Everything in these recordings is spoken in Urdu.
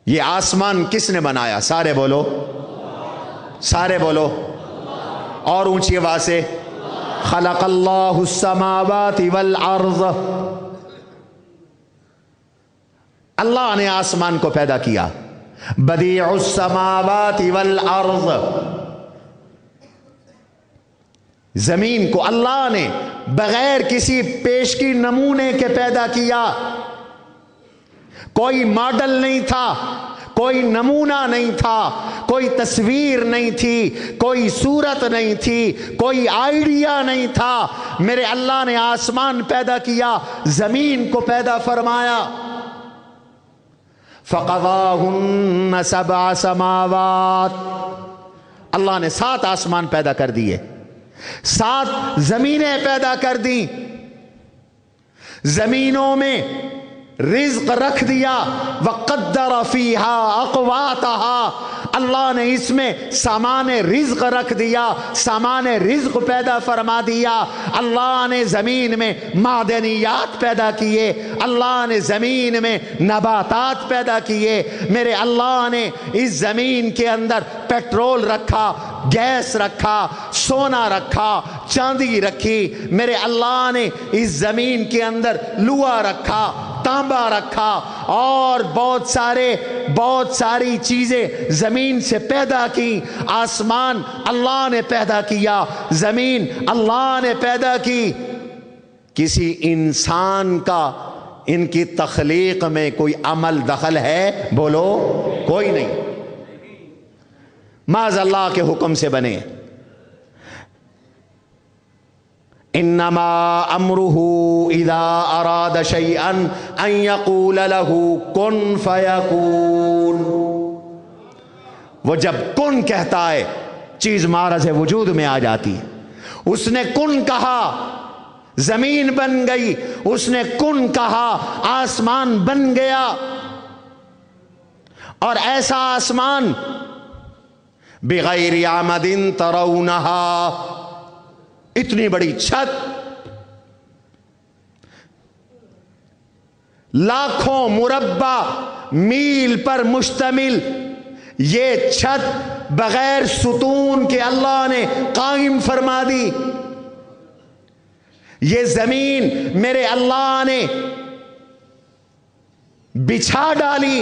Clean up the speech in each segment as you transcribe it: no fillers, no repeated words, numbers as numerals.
یہ آسمان کس نے بنایا؟ سارے بولو، سارے بولو، اور اونچی آواز سے، خلق اللہ السماوات والارض، اللہ نے آسمان کو پیدا کیا، بدیع السماوات والارض، زمین کو اللہ نے بغیر کسی پیشگی نمونے کے پیدا کیا، کوئی ماڈل نہیں تھا، کوئی نمونہ نہیں تھا، کوئی تصویر نہیں تھی، کوئی صورت نہیں تھی، کوئی آئیڈیا نہیں تھا، میرے اللہ نے آسمان پیدا کیا، زمین کو پیدا فرمایا، فَقَضَاهُنَّ سَبْعَ سَمَاوَاتٍ، اللہ نے 7 آسمان پیدا کر دیے، 7 زمینیں پیدا کر دیں، زمینوں میں رزق رکھ دیا، وَقَدَّرَ فِيهَا أَقْوَاتَهَا، اللہ نے اس میں سامان رزق رکھ دیا، سامان رزق پیدا فرما دیا، اللہ نے زمین میں معدنیات پیدا کیے، اللہ نے زمین میں نباتات پیدا کیے، میرے اللہ نے اس زمین کے اندر پیٹرول رکھا، گیس رکھا، سونا رکھا، چاندی رکھی، میرے اللہ نے اس زمین کے اندر لوہا رکھا، تانبا رکھا، اور بہت ساری چیزیں زمین سے پیدا کی، آسمان اللہ نے پیدا کیا، زمین اللہ نے پیدا کی، کسی انسان کا ان کی تخلیق میں کوئی عمل دخل ہے؟ بولو، کوئی نہیں، معاذ اللہ کے حکم سے بنے۔ انما امرہ اذا اراد شیئا ان یقول له کن فیکون، وہ جب کن کہتا ہے چیز معرض وجود میں آ جاتی ہے، اس نے کن کہا زمین بن گئی، اس نے کن کہا آسمان بن گیا، اور ایسا آسمان بغیر عمد ترونہا، اتنی بڑی چھت، لاکھوں مربع میل پر مشتمل یہ چھت بغیر ستون کے اللہ نے قائم فرما دی، یہ زمین میرے اللہ نے بچھا ڈالی،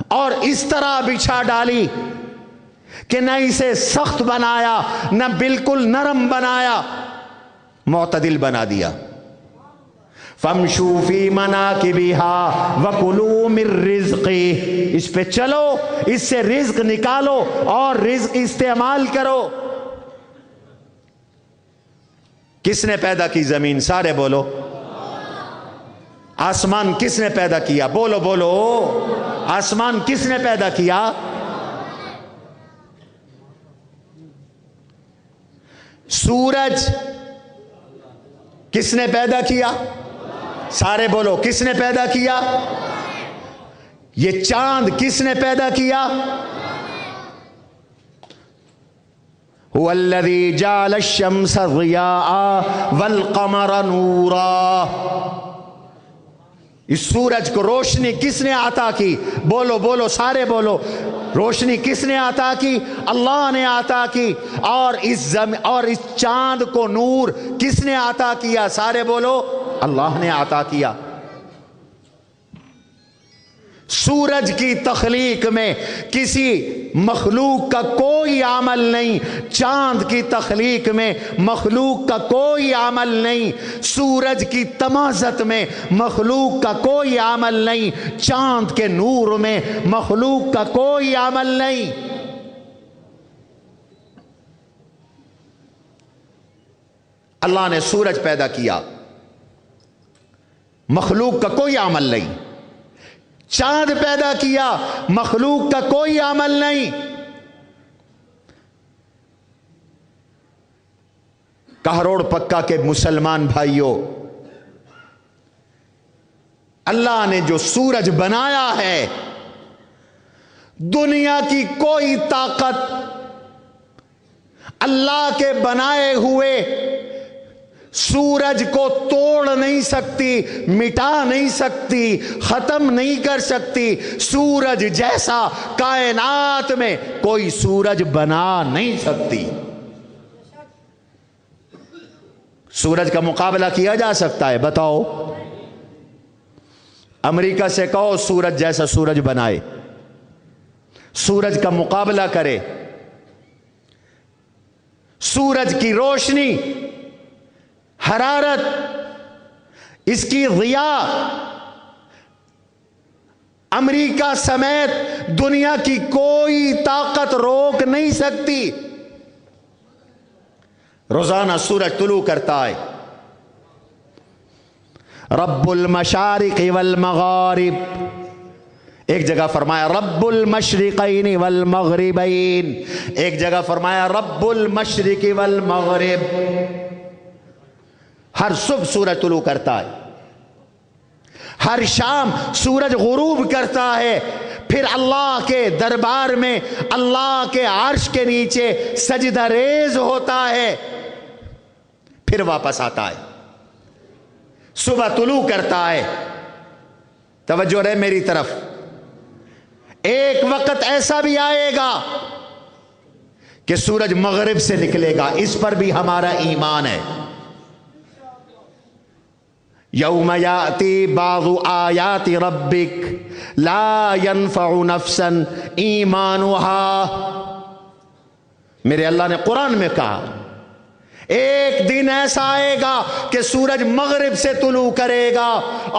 اور اس طرح بچھا ڈالی کہ نہ اسے سخت بنایا نہ بالکل نرم بنایا، معتدل بنا دیا۔ فَامْشُوا فِي مَنَاكِبِهَا وَكُلُوا مِن رِّزْقِهِ، اس پہ چلو، اس سے رزق نکالو اور رزق استعمال کرو۔ کس نے پیدا کی زمین؟ سارے بولو۔ آسمان کس نے پیدا کیا؟ بولو بولو، آسمان کس نے پیدا کیا؟ سورج کس نے پیدا کیا؟ سارے بولو، کس نے پیدا کیا؟ یہ چاند کس نے پیدا کیا؟ هو الذي جعل الشمس ضياء والقمر نورا، اس سورج کو روشنی کس نے عطا کی؟ بولو بولو، سارے بولو، روشنی کس نے عطا کی؟ اللہ نے عطا کی، اور اس چاند کو نور کس نے عطا کیا؟ سارے بولو، اللہ نے عطا کیا۔ سورج کی تخلیق میں کسی مخلوق کا کوئی عمل نہیں، چاند کی تخلیق میں مخلوق کا کوئی عمل نہیں، سورج کی تمازت میں مخلوق کا کوئی عمل نہیں، چاند کے نور میں مخلوق کا کوئی عمل نہیں۔ اللہ نے سورج پیدا کیا، مخلوق کا کوئی عمل نہیں، چاند پیدا کیا، مخلوق کا کوئی عمل نہیں۔ کہروڑ پکا کے مسلمان بھائیوں، اللہ نے جو سورج بنایا ہے، دنیا کی کوئی طاقت اللہ کے بنائے ہوئے سورج کو توڑ نہیں سکتی، مٹا نہیں سکتی، ختم نہیں کر سکتی۔ سورج جیسا کائنات میں کوئی سورج بنا نہیں سکتی۔ سورج کا مقابلہ کیا جا سکتا ہے؟ بتاؤ۔ امریکہ سے کہو سورج جیسا سورج بنائے، سورج کا مقابلہ کرے۔ سورج کی روشنی، حرارت، اس کی ضیاء امریکہ سمیت دنیا کی کوئی طاقت روک نہیں سکتی۔ روزانہ سورج طلوع کرتا ہے۔ رب المشارق والمغارب، ایک جگہ فرمایا رب المشرقین والمغربین، ایک جگہ فرمایا رب المشرق والمغرب۔ ہر صبح سورج طلوع کرتا ہے، ہر شام سورج غروب کرتا ہے، پھر اللہ کے دربار میں اللہ کے عرش کے نیچے سجدہ ریز ہوتا ہے، پھر واپس آتا ہے۔ صبح طلوع کرتا ہے۔ توجہ رہے میری طرف، ایک وقت ایسا بھی آئے گا کہ سورج مغرب سے نکلے گا، اس پر بھی ہمارا ایمان ہے۔ یوم یاتی بعض آیات ربک لا ينفع نفسا ایمانها، میرے اللہ نے قرآن میں کہا ایک دن ایسا آئے گا کہ سورج مغرب سے طلوع کرے گا،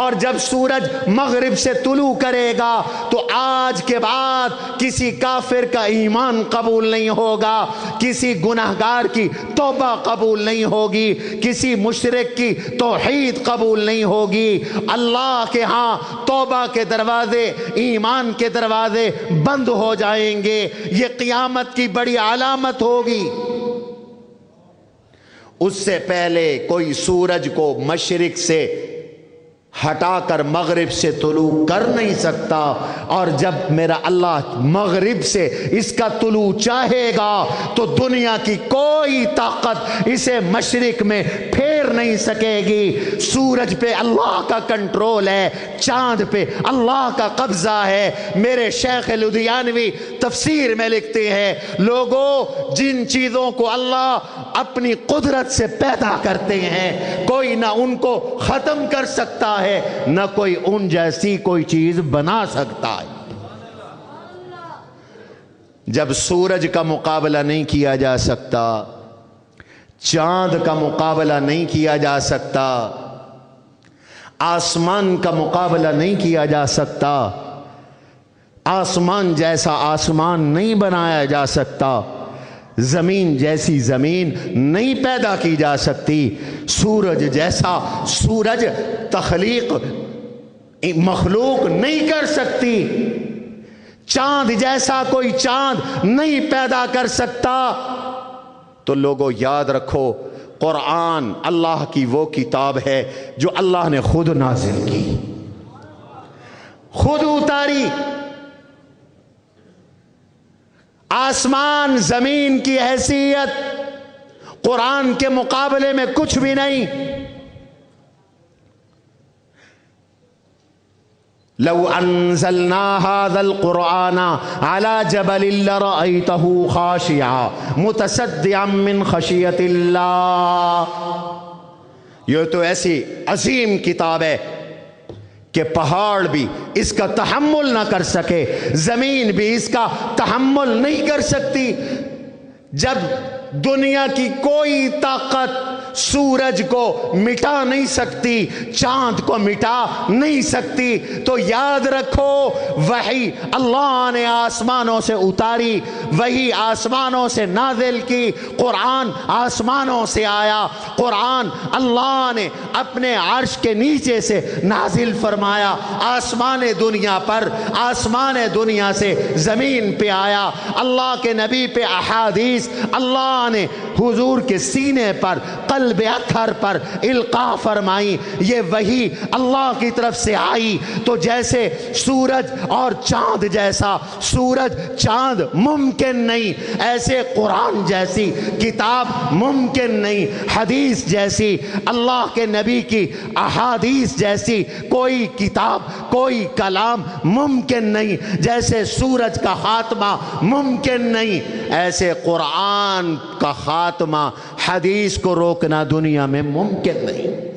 اور جب سورج مغرب سے طلوع کرے گا تو آج کے بعد کسی کافر کا ایمان قبول نہیں ہوگا، کسی گناہگار کی توبہ قبول نہیں ہوگی، کسی مشرک کی توحید قبول نہیں ہوگی۔ اللہ کے ہاں توبہ کے دروازے، ایمان کے دروازے بند ہو جائیں گے۔ یہ قیامت کی بڑی علامت ہوگی۔ اس سے پہلے کوئی سورج کو مشرق سے ہٹا کر مغرب سے طلوع کر نہیں سکتا، اور جب میرا اللہ مغرب سے اس کا طلوع چاہے گا تو دنیا کی کوئی طاقت اسے مشرق میں پھیر نہیں سکے گی۔ سورج پہ اللہ کا کنٹرول ہے، چاند پہ اللہ کا قبضہ ہے۔ میرے شیخ لدھیانوی تفسیر میں لکھتے ہیں، لوگوں جن چیزوں کو اللہ اپنی قدرت سے پیدا کرتے ہیں کوئی نہ ان کو ختم کر سکتا ہے، نہ کوئی ان جیسی کوئی چیز بنا سکتا ہے۔ جب سورج کا مقابلہ نہیں کیا جا سکتا، چاند کا مقابلہ نہیں کیا جا سکتا، آسمان کا مقابلہ نہیں کیا جا سکتا، آسمان جیسا آسمان نہیں بنایا جا سکتا، زمین جیسی زمین نہیں پیدا کی جا سکتی، سورج جیسا سورج تخلیق مخلوق نہیں کر سکتی، چاند جیسا کوئی چاند نہیں پیدا کر سکتا۔ تو لوگوں یاد رکھو، قرآن اللہ کی وہ کتاب ہے جو اللہ نے خود نازل کی، خود اتاری۔ آسمان زمین کی حیثیت قرآن کے مقابلے میں کچھ بھی نہیں۔ لو انزلنا هذا القرآن على جبل لرأيته خاشعا متصدعا من خشية اللہ، یہ تو ایسی عظیم کتاب ہے کہ پہاڑ بھی اس کا تحمل نہ کر سکے، زمین بھی اس کا تحمل نہیں کر سکتی۔ جب دنیا کی کوئی طاقت سورج کو مٹا نہیں سکتی، چاند کو مٹا نہیں سکتی، تو یاد رکھو وحی اللہ نے آسمانوں سے اتاری، وہی آسمانوں سے نازل کی، قرآن آسمانوں سے آیا، قرآن اللہ نے اپنے عرش کے نیچے سے نازل فرمایا، آسمان دنیا پر، آسمان دنیا سے زمین پہ آیا، اللہ کے نبی پہ احادیث اللہ نے حضور کے سینے پر قلم قلب اطہر پر القاء فرمائی، یہ وحی اللہ کی طرف سے آئی تو جیسے سورج اور چاند جیسا، سورج چاند ممکن نہیں، ایسے قرآن جیسی کتاب ممکن نہیں، حدیث جیسی، اللہ کے نبی کی احادیث جیسی کوئی کتاب، کوئی کلام ممکن نہیں، جیسے سورج کا خاتمہ ممکن نہیں، ایسے قرآن کا خاتمہ، حدیث کو روکنا دنیا میں ممکن نہیں۔